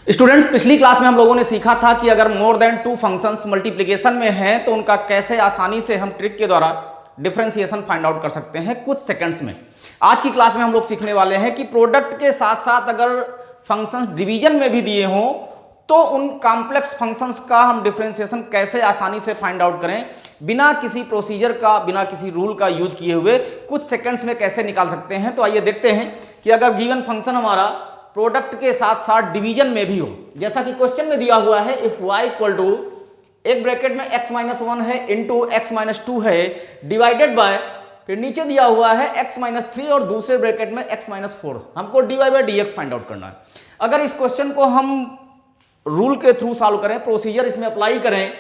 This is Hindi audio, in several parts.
स्टूडेंट्स, पिछली क्लास में हम लोगों ने सीखा था कि अगर more than two functions multiplication में हैं तो उनका कैसे आसानी से हम ट्रिक के द्वारा डिफरेंशिएशन फाइंड आउट कर सकते हैं कुछ सेकंड्स में। आज की क्लास में हम लोग सीखने वाले हैं कि प्रोडक्ट के साथ साथ अगर फंक्शंस डिवीजन में भी दिए हों तो उन कॉम्प्लेक्स फंक्शंस का हम डिफरेंशिएशन कैसे आसानी से फाइंड आउट करें, बिना किसी प्रोसीजर का, बिना किसी रूल का यूज किए हुए कुछ सेकंड्स में कैसे निकाल सकते हैं। तो आइए देखते हैं कि अगर गिवन फंक्शन हमारा प्रोडक्ट के साथ साथ डिवीजन में भी हो, जैसा कि क्वेश्चन में दिया हुआ है, इफ y इक्वल टू एक ब्रैकेट में x-1 है इंटू x-2 है डिवाइडेड बाय, फिर नीचे दिया हुआ है x-3 और दूसरे ब्रैकेट में x-4, हमको dy by dx find out करना है। अगर इस क्वेश्चन को हम रूल के थ्रू सॉल्व करें, प्रोसीजर इसमें अप्लाई करें,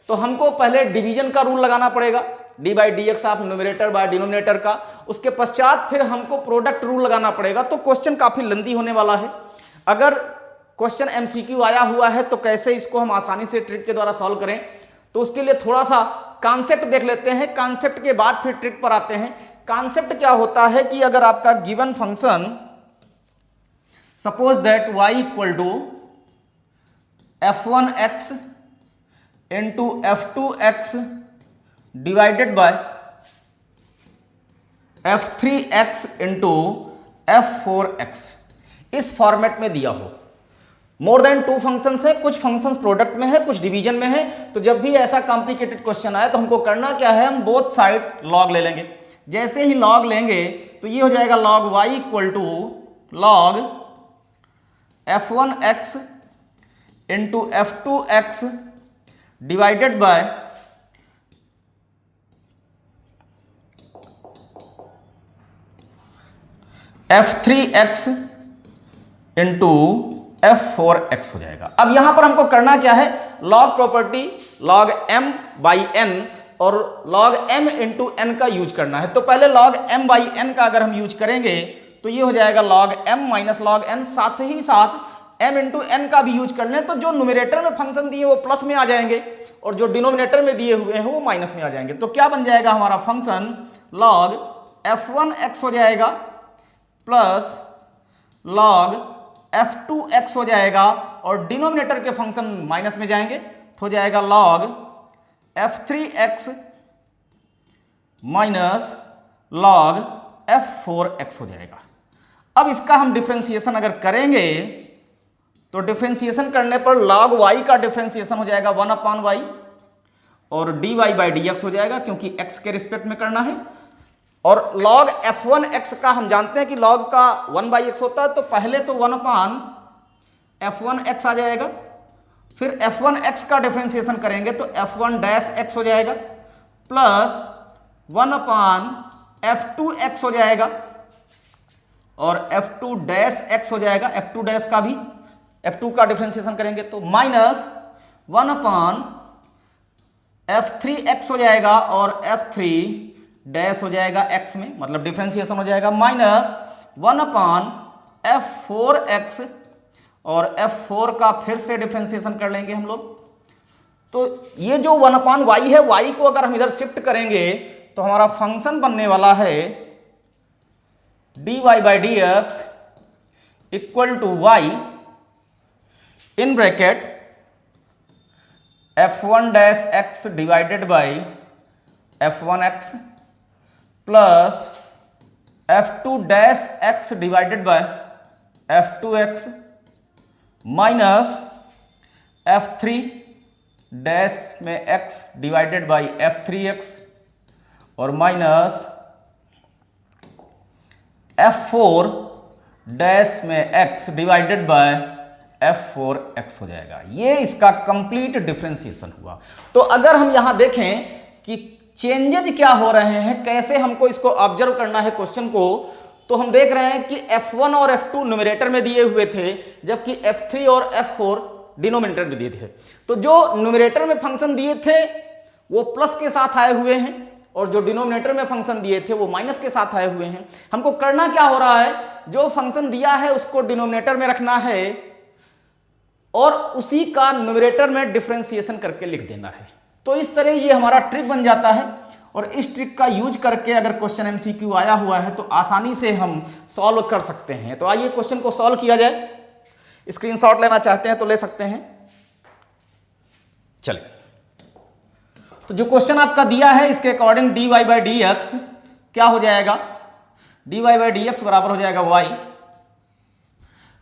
तो हमको पहले डिवीजन का रूल लगाना पड़ेगा, D by D x of numerator by denominator का। उसके पश्चात फिर हमको प्रोडक्ट रूल लगाना पड़ेगा। तो क्वेश्चन काफी लंबी होने वाला है। अगर क्वेश्चन एमसीक्यू आया हुआ है तो कैसे इसको हम आसानी से ट्रिक के द्वारा सॉल्व करें, तो उसके लिए थोड़ा सा कॉन्सेप्ट देख लेते हैं। कॉन्सेप्ट के बाद फिर ट्रिक पर आते हैं। कॉन्सेप्ट क्या होता है कि अगर आपका given function suppose that y equal to f1x into f2x divided by f3x into f4x इस फॉर्मेट में दिया हो। मोर देन टू फंक्शंस है, कुछ फंक्शंस प्रोडक्ट में है, कुछ डिवीजन में है। तो जब भी ऐसा कॉम्प्लिकेटेड क्वेश्चन आए तो हमको करना क्या है, हम बोथ साइड लॉग ले लेंगे। जैसे ही लॉग लेंगे तो ये हो जाएगा log y equal to log f1x into f2x divided by f3x into f4x हो जाएगा। अब यहां पर हमको करना क्या है, log property log m by n और लॉग m इंटू n का यूज करना है। तो पहले लॉग m बाई n का अगर हम यूज करेंगे तो ये हो जाएगा log m minus log n, साथ ही साथ m इंटू n का भी यूज कर लें तो जो न्यूमरेटर में फंक्शन दिए वो प्लस में आ जाएंगे और जो डिनोमिनेटर में दिए हुए हैं वो माइनस में आ जाएंगे। तो क्या बन जाएगा हमारा फंक्शन, लॉग f1x हो जाएगा प्लस लॉग f2x हो जाएगा और डिनोमिनेटर के फंक्शन माइनस में जाएंगे तो हो जाएगा log f3x minus log f4x हो जाएगा। अब इसका हम डिफरेंशिएशन अगर करेंगे तो डिफरेंशिएशन करने पर log y का डिफरेंशिएशन हो जाएगा 1/y और dy बाई dx हो जाएगा क्योंकि x के रिस्पेक्ट में करना है। और log f1x का हम जानते हैं कि log का 1/x होता है, तो पहले तो 1/f1x आ जाएगा, फिर f1x का डिफरेंशिएशन करेंगे तो f1-x हो जाएगा प्लस 1/f2x हो जाएगा और f2-x हो जाएगा। f2- का भी f2 का डिफरेंशिएशन करेंगे तो माइनस 1/f3x हो जाएगा और f3- हो जाएगा x में, मतलब डिफरेंशिएशन हो जाएगा माइनस 1/f4x और f4 का फिर से डिफरेंशिएशन कर लेंगे हम लोग। तो ये जो 1/y है, y को अगर हम इधर शिफ्ट करेंगे तो हमारा फंक्शन बनने वाला है dy by dx equal to y in bracket f1-x divided by f1x plus f2-x divided by f2x minus f3- में x डिवाइडेड बाय f3x और माइनस f4- में x डिवाइडेड बाय f4x हो जाएगा। ये इसका कंप्लीट डिफरेंशिएशन हुआ। तो अगर हम यहां देखें कि चेंजेज क्या हो रहे हैं, कैसे हमको इसको ऑब्जर्व करना है क्वेश्चन को, तो हम देख रहे हैं कि f1 और f2 न्यूमरेटर में दिए हुए थे जबकि f3 और f4 डिनोमिनेटर में दिए थे। तो जो न्यूमरेटर में फंक्शन दिए थे वो प्लस के साथ आए हुए हैं और जो डिनोमिनेटर में फंक्शन दिए थे वो माइनस के साथ आए हुए हैं। हमको करना क्या हो रहा है, जो फंक्शन दिया है उसको डिनोमिनेटर में रखना है और उसी का न्यूमरेटर में डिफरेंशिएशन करके लिख देना है। तो इस तरह ये हमारा ट्रिक बन जाता है और इस ट्रिक का यूज करके अगर क्वेश्चन एमसीक्यू आया हुआ है तो आसानी से हम सॉल्व कर सकते हैं। तो आइए क्वेश्चन को सॉल्व किया जाए। स्क्रीनशॉट लेना चाहते हैं तो ले सकते हैं। चलिए, तो जो क्वेश्चन आपका दिया है इसके according dy by D x क्या हो जाएगा, dy बाई डी एक्स बराबर हो जाएगा y।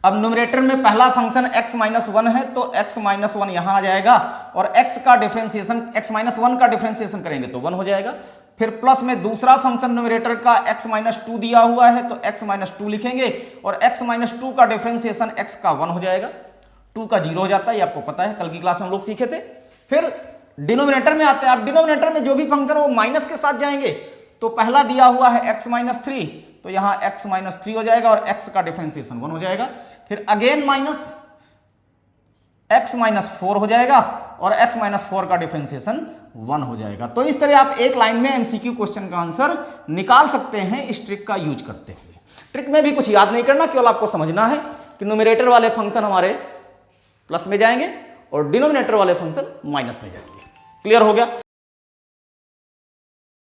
अब न्यूमरेटर में पहला फंक्शन x माइनस वन है तो x माइनस वन यहां आ जाएगा और x का डिफरेंशिएशन x माइनस वन का डिफरेंशिएशन करेंगे तो 1 हो जाएगा। फिर प्लस में दूसरा फंक्शन न्यूमरेटर का x माइनस टू दिया हुआ है तो x माइनस टू लिखेंगे और x माइनस टू का डिफरेंशिएशन x का 1 हो जाएगा, 2 का 0 हो जाता है, ये आपको पता है, कल की क्लास में हम लोग सीखे थे। फिर डिनोमिनेटर में आते हैं। अब डिनोमिनेटर में जो भी फंक्शन वो माइनस के साथ जाएंगे तो पहला दिया हुआ है x माइनस थ्री तो यहां x माइनस थ्री हो जाएगा और x का डिफरेंशिएशन 1 हो जाएगा। फिर again minus x minus four हो जाएगा और x माइनस फोर का डिफरेंशिएशन 1 हो जाएगा। तो इस तरह आप एक लाइन में एमसीक्यू क्वेश्चन का आंसर निकाल सकते हैं इस ट्रिक का यूज करते हुए। ट्रिक में भी कुछ याद नहीं करना, केवल आपको समझना है कि न्यूमरेटर वाले फंक्शन हमारे प्लस में जाएंगे और डिनोमिनेटर वाले फंक्शन माइनस में जाएंगे। क्लियर हो गया।